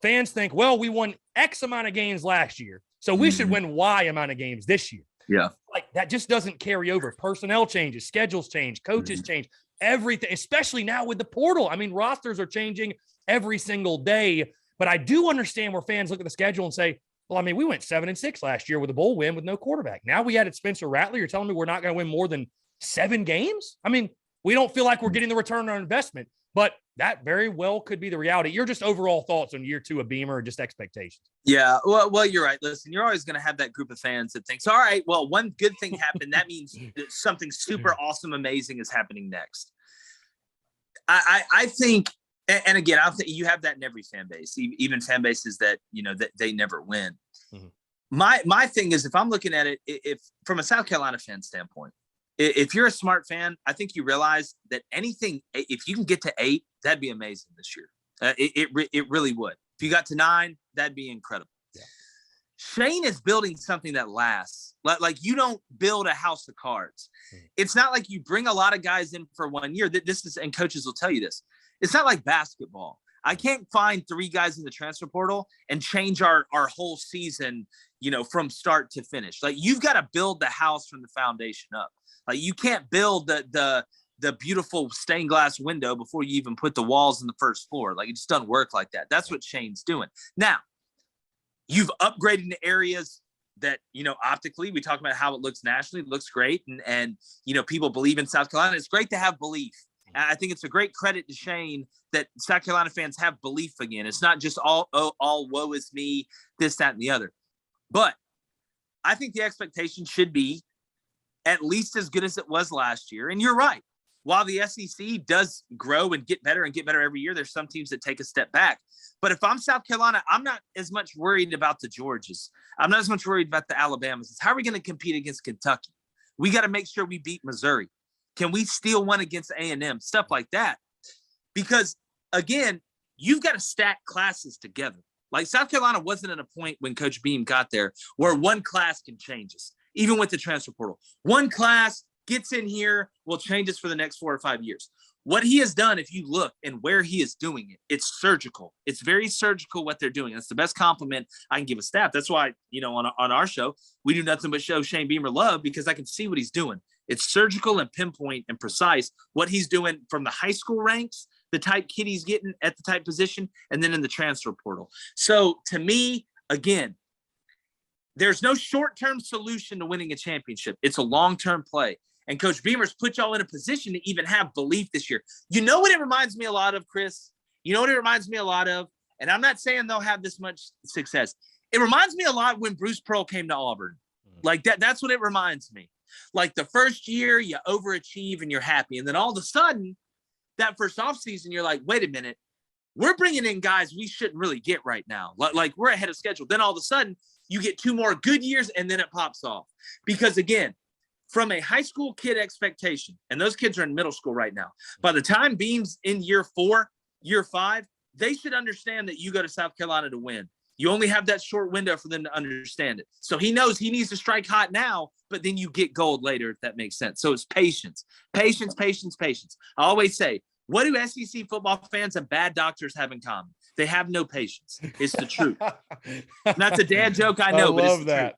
fans think, well, we won X amount of games last year, so we should win Y amount of games this year. Yeah. Like that just doesn't carry over. Personnel changes, schedules change, coaches change, everything, especially now with the portal. I mean, rosters are changing every single day, but I do understand where fans look at the schedule and say, well, I mean, we went 7-6 last year with a bowl win with no quarterback. Now we added Spencer Rattler. You're telling me we're not going to win more than 7 games? I mean, we don't feel like we're getting the return on investment, but that very well could be the reality. You're just overall thoughts on year 2 of Beamer and just expectations. Yeah, well, you're right. Listen, you're always going to have that group of fans that thinks, all right, well, one good thing happened. That means that something super awesome, amazing is happening next. I think, and again, I think you have that in every fan base, even fan bases that, that they never win. My thing is, if I'm looking at it, if from a South Carolina fan standpoint, if you're a smart fan, I think you realize that anything, if you can get to 8, that'd be amazing this year. It really would. If you got to 9, that'd be incredible. Yeah. Shane is building something that lasts. Like you don't build a house of cards. It's not like you bring a lot of guys in for 1 year. This is, and coaches will tell you this. It's not like basketball. I can't find 3 guys in the transfer portal and change our whole season, from start to finish. Like you've got to build the house from the foundation up. Like you can't build the beautiful stained glass window before you even put the walls in the first floor. Like it just doesn't work like that. That's what Shane's doing. Now, you've upgraded the areas that, optically, we talk about how it looks nationally. It looks great. And people believe in South Carolina. It's great to have belief. I think it's a great credit to Shane that South Carolina fans have belief again. It's not just all woe is me, this, that, and the other. But I think the expectation should be at least as good as it was last year. And you're right. While the SEC does grow and get better every year, there's some teams that take a step back. But if I'm South Carolina, I'm not as much worried about the Georgias. I'm not as much worried about the Alabamas. It's how are we going to compete against Kentucky? We got to make sure we beat Missouri. Can we steal one against A&M? Stuff like that. Because, again, you've got to stack classes together. Like South Carolina wasn't at a point when Coach Beam got there where one class can change us, even with the transfer portal. One class gets in here, will change us for the next 4 or 5 years. What he has done, if you look and where he is doing it, it's surgical. It's very surgical what they're doing. That's the best compliment I can give a staff. That's why, on our show, we do nothing but show Shane Beamer love because I can see what he's doing. It's surgical and pinpoint and precise what he's doing from the high school ranks, the type kid he's getting at the type position, and then in the transfer portal. So to me, again, there's no short-term solution to winning a championship. It's a long-term play. And Coach Beamer's put y'all in a position to even have belief this year. You know what it reminds me a lot of, Chris? You know what it reminds me a lot of? And I'm not saying they'll have this much success. It reminds me a lot when Bruce Pearl came to Auburn. Like that's what it reminds me. Like the first year you overachieve and you're happy. And then all of a sudden, that first offseason, you're like, wait a minute. We're bringing in guys we shouldn't really get right now. Like we're ahead of schedule. Then all of a sudden, you get 2 more good years and then it pops off. Because again, from a high school kid expectation, and those kids are in middle school right now, by the time Beam's in year 4, year 5, they should understand that you go to South Carolina to win. You only have that short window for them to understand it. So he knows he needs to strike hot now, but then you get gold later, if that makes sense. So it's patience. I always say, what do SEC football fans and bad doctors have in common? They have no patience. It's the truth. That's a dad joke, I know, but it's the truth.